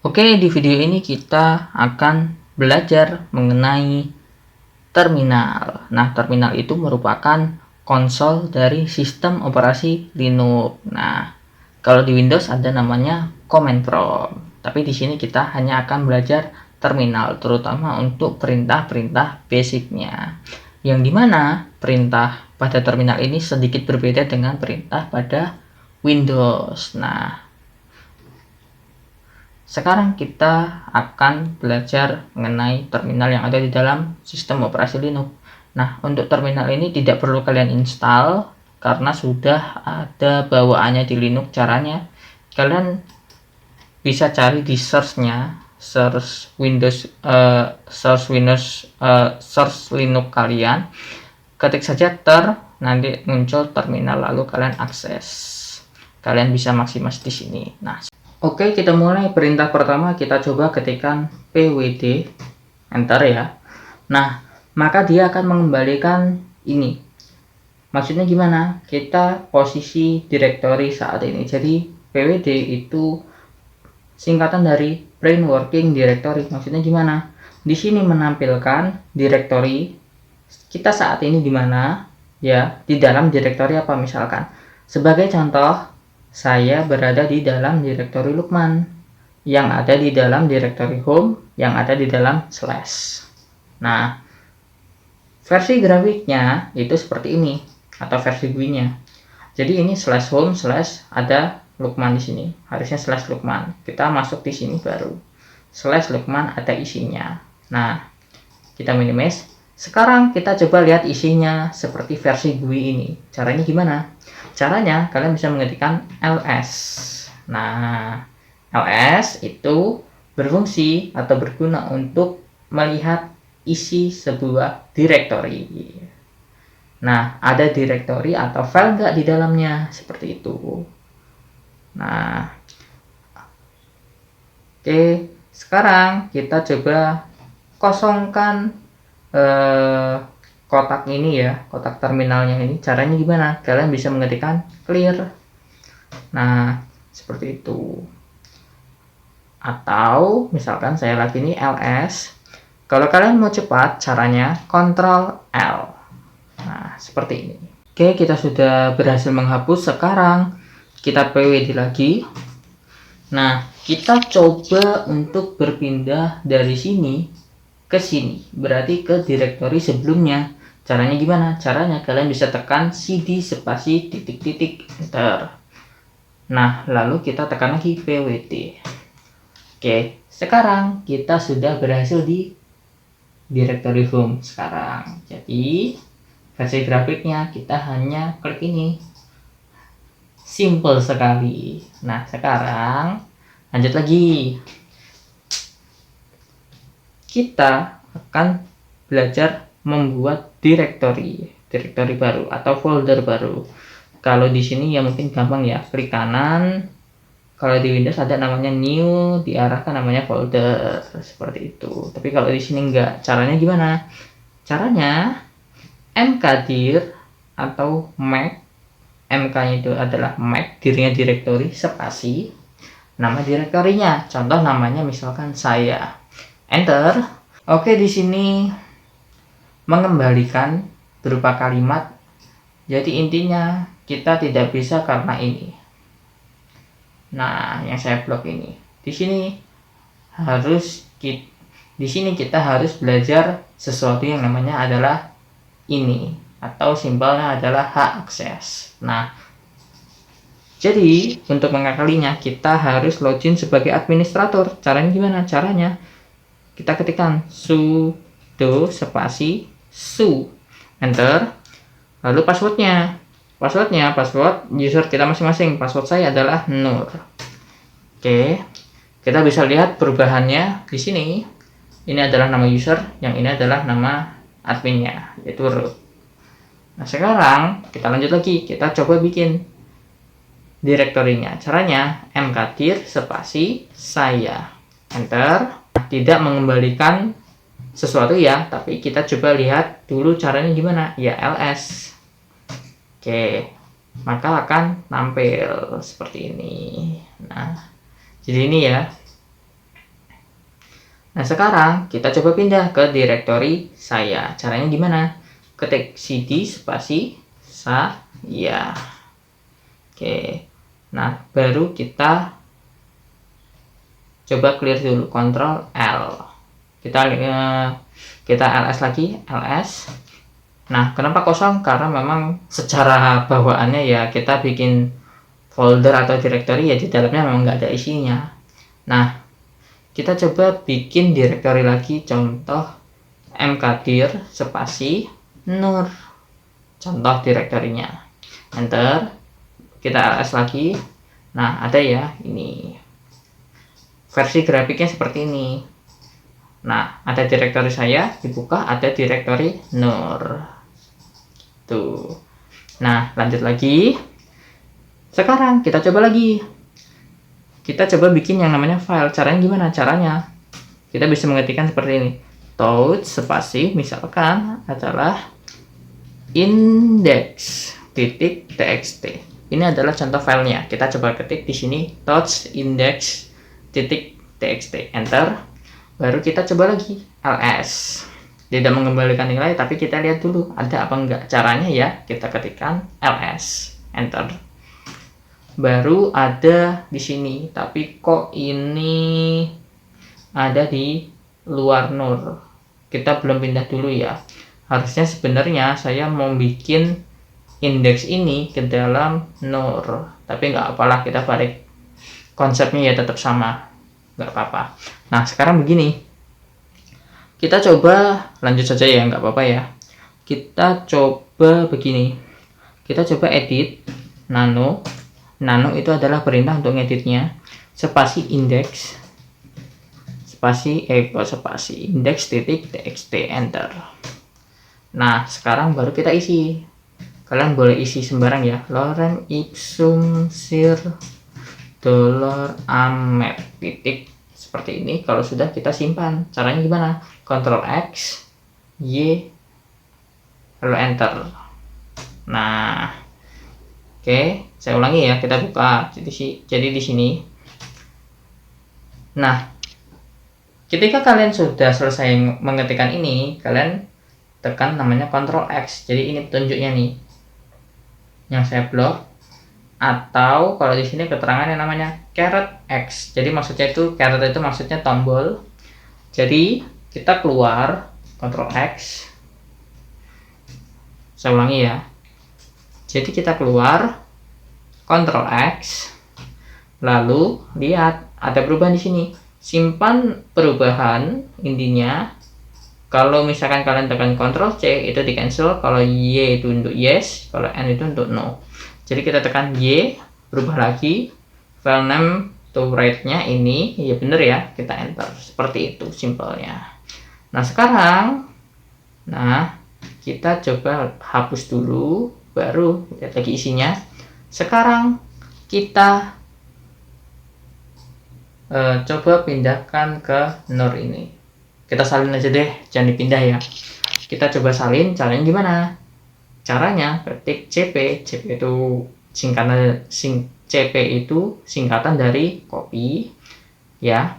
Oke, di video ini kita akan belajar mengenai terminal. Nah, terminal itu merupakan konsol dari sistem operasi Linux. Nah, kalau di Windows ada namanya command prompt. Tapi di sini kita hanya akan belajar terminal, terutama untuk perintah-perintah basicnya. Yang dimana perintah pada terminal ini sedikit berbeda dengan perintah pada Windows. Nah, sekarang kita akan belajar mengenai terminal yang ada di dalam sistem operasi Linux. Nah, untuk terminal ini tidak perlu kalian install karena sudah ada bawaannya di Linux. Caranya kalian bisa cari di search-nya, search Linux kalian. Ketik saja nanti muncul terminal, lalu kalian akses. Kalian bisa maksimal di sini. Nah, oke, kita mulai. Perintah pertama kita coba ketikkan pwd, enter ya. Nah, maka dia akan mengembalikan ini. Maksudnya gimana? Kita posisi directory saat ini. Jadi pwd itu singkatan dari brain working directory. Maksudnya gimana? Di sini menampilkan directory kita saat ini di mana, ya, di dalam directory apa misalkan. Sebagai contoh, saya berada di dalam direktori Lukman yang ada di dalam direktori home yang ada di dalam slash. Nah, versi grafiknya itu seperti ini atau versi GUI-nya. Jadi ini slash home slash ada Lukman di sini. Harusnya slash Lukman. Kita masuk di sini baru slash Lukman ada isinya. Nah, kita minimize. Sekarang kita coba lihat isinya seperti versi GUI ini. Caranya gimana? Caranya kalian bisa mengetikkan ls. Nah, ls itu berfungsi atau berguna untuk melihat isi sebuah directory. Nah, ada directory atau file nggak di dalamnya, seperti itu. Nah, oke, sekarang kita coba kosongkan kotak ini ya, kotak terminalnya ini. Caranya gimana? Kalian bisa mengetikkan clear. Nah, seperti itu. Atau misalkan saya lagi ini ls. Kalau kalian mau cepat, caranya Ctrl L. Nah, seperti ini. Oke, kita sudah berhasil menghapus. Sekarang kita pwd lagi. Nah, kita coba untuk berpindah dari sini ke sini, berarti ke direktori sebelumnya. Caranya gimana? Caranya kalian bisa tekan cd spasi titik-titik enter. Nah, lalu kita tekan lagi pwd. Oke, sekarang kita sudah berhasil di direktori home sekarang. Jadi versi grafiknya kita hanya klik ini, simple sekali. Nah, sekarang lanjut lagi. Kita akan belajar membuat direktori baru atau folder baru. Kalau di sini ya mungkin gampang ya, klik kanan. Kalau di Windows ada namanya new, diarahkan namanya folder, seperti itu. Tapi kalau di sini enggak. Caranya gimana? Caranya mkdir atau Mac, mk-nya itu adalah Mac, dirinya direktori, spasi nama direktorinya. Contoh namanya misalkan saya. Enter. Oke, di sini mengembalikan berupa kalimat. Jadi intinya kita tidak bisa karena ini. Nah, yang saya blok ini. Di sini kita harus belajar sesuatu yang namanya adalah ini atau simbolnya adalah hak akses. Nah, jadi untuk mengakalinya kita harus login sebagai administrator. Caranya gimana? Caranya kita ketikkan sudo spasi su, enter. Lalu password user kita masing-masing. Password saya adalah Nur. Oke, kita bisa lihat perubahannya di sini. Ini adalah nama user, yang ini adalah nama adminnya, yaitu root. Nah, sekarang kita lanjut lagi. Kita coba bikin direktorinya. Caranya mkdir spasi saya, enter. Tidak mengembalikan sesuatu ya, tapi kita coba lihat dulu caranya gimana. Ya, ls. Oke, maka akan tampil seperti ini. Nah, jadi ini ya. Nah, sekarang kita coba pindah ke direktori saya. Caranya gimana? Ketik cd spasi saya. Oke. Nah, baru kita coba clear dulu, Ctrl L. Kita ls lagi, ls. Nah, kenapa kosong? Karena memang secara bawaannya ya kita bikin folder atau directory ya di dalamnya memang nggak ada isinya. Nah, kita coba bikin directory lagi, contoh mkdir spasi nur, contoh directory-nya. Enter, kita ls lagi. Nah, ada ya ini versi grafiknya seperti ini. Nah, ada directory saya dibuka, ada directory nur tuh. Nah, lanjut lagi. Sekarang kita coba lagi. Kita coba bikin yang namanya file. Caranya gimana? Caranya kita bisa mengetikkan seperti ini. Tout spasi misalkan adalah index.txt. Ini adalah contoh filenya. Kita coba ketik di sini tout index.txt. Enter. Baru kita coba lagi ls. Tidak mengembalikan nilai, tapi kita lihat dulu ada apa enggak. Caranya ya kita ketikkan ls. Enter. Baru ada di sini, tapi kok ini ada di luar nur. Kita belum pindah dulu ya. Harusnya sebenarnya saya mau bikin indeks ini ke dalam nur, tapi nggak apalah, kita balik konsepnya ya tetap sama, nggak apa-apa. Nah, sekarang begini, kita coba lanjut saja ya, nggak apa-apa ya. Kita coba begini, kita coba edit nano itu adalah perintah untuk ngeditnya, spasi indeks spasi index.txt. Enter. Nah, sekarang baru kita isi. Kalian boleh isi sembarang ya, lorem ipsum sir $amet titik seperti ini. Kalau sudah kita simpan. Caranya gimana? Ctrl X Y lalu enter. Nah, oke, saya ulangi ya, kita buka. Jadi di sini. Nah, ketika kalian sudah selesai mengetikkan ini, kalian tekan namanya Ctrl X. Jadi ini petunjuknya nih, yang saya blok. Atau kalau di sini keterangan yang namanya caret X. Jadi maksudnya itu caret itu maksudnya tombol. Jadi kita keluar Ctrl X. Saya ulangi ya. Jadi kita keluar Ctrl X. Lalu lihat ada perubahan di sini. Simpan perubahan intinya. Kalau misalkan kalian tekan Ctrl C itu di cancel, kalau Y itu untuk yes, kalau N itu untuk no. Jadi kita tekan Y, berubah lagi. File name to write-nya ini, ya bener ya, kita enter. Seperti itu simpelnya. Nah, sekarang kita coba hapus dulu, baru lihat lagi isinya. Sekarang kita coba pindahkan ke nur ini. Kita salin aja deh, jangan dipindah ya. Kita coba salin, caranya gimana? Caranya ketik CP itu singkatan CP itu singkatan dari copy ya.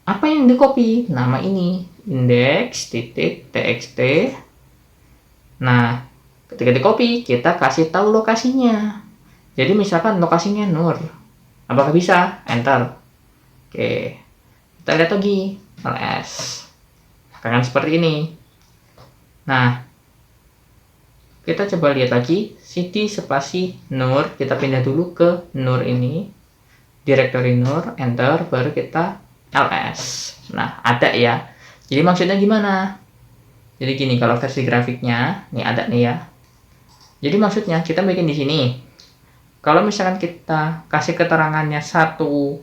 Apa yang di copy? Nama ini index.txt. Nah, ketika di copy kita kasih tahu lokasinya. Jadi misalkan lokasinya nur. Apakah bisa? Enter. Oke. Kita lihat lagi ls. Akan seperti ini. Nah, kita coba lihat lagi cd spasi nur, kita pindah dulu ke nur ini, directory nur, enter, baru kita ls. Nah, ada ya. Jadi maksudnya gimana? Jadi gini, kalau versi grafiknya ini ada nih ya. Jadi maksudnya kita bikin di sini. Kalau misalkan kita kasih keterangannya satu,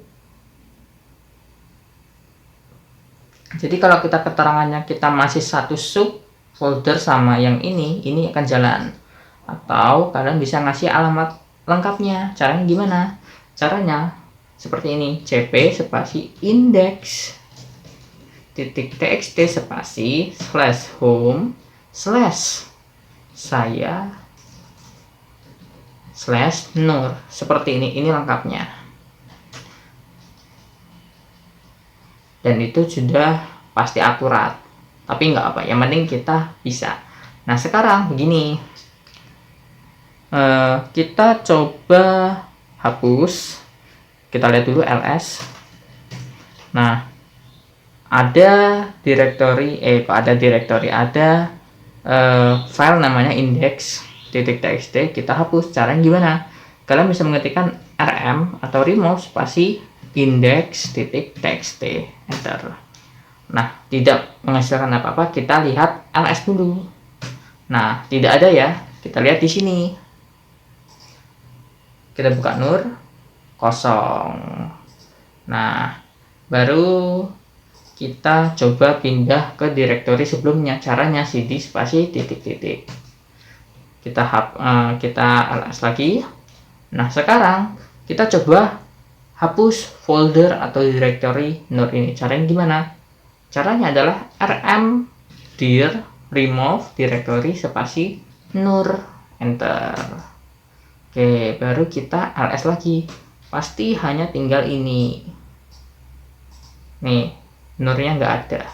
jadi kalau kita keterangannya kita masih satu sub folder sama yang ini akan jalan. Atau kalian bisa ngasih alamat lengkapnya. Caranya gimana? Caranya seperti ini, cp spasi index.txt spasi /home/ saya /nur. Seperti ini lengkapnya. Dan itu sudah pasti akurat, tapi nggak apa, yang penting kita bisa. Nah sekarang begini, kita coba hapus, kita lihat dulu ls. Nah ada directory, ada file namanya index.txt, kita hapus. Caranya gimana? Kalian bisa mengetikkan rm atau remove spasi index.txt, enter. Nah tidak menghasilkan apa-apa, kita lihat ls dulu. Nah tidak ada ya, kita lihat di sini, kita buka nur, kosong. Nah baru kita coba pindah ke directory sebelumnya. Caranya cd spasi titik-titik, kita ls lagi. Nah sekarang kita coba hapus folder atau directory nur ini. Caranya gimana? Caranya adalah rm dir remove directory spasi nur, enter. Oke, baru kita ls lagi, pasti hanya tinggal ini nih, nurnya nggak ada.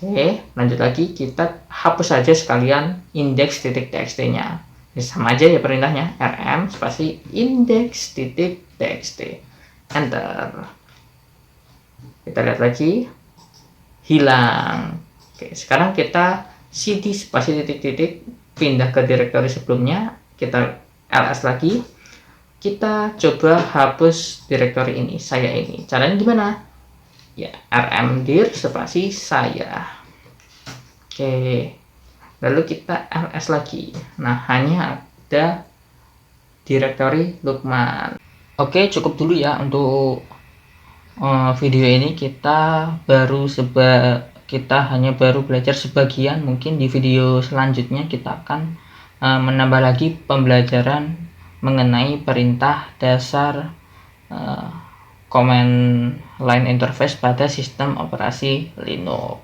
Oke, lanjut lagi, kita hapus saja sekalian index.txt nya. Ini sama aja ya perintahnya, rm spasi index.txt, enter. Kita lihat lagi, hilang. Oke, sekarang kita cd spasi titik-titik, pindah ke directory sebelumnya, kita ls lagi, kita coba hapus directory ini, saya ini. Caranya gimana? Ya, rm dir spasi saya. Oke, lalu kita ls lagi. Nah hanya ada directory Lukman. Oke, cukup dulu ya untuk video ini. Kita hanya baru belajar sebagian. Mungkin di video selanjutnya kita akan menambah lagi pembelajaran mengenai perintah dasar command line interface pada sistem operasi Linux.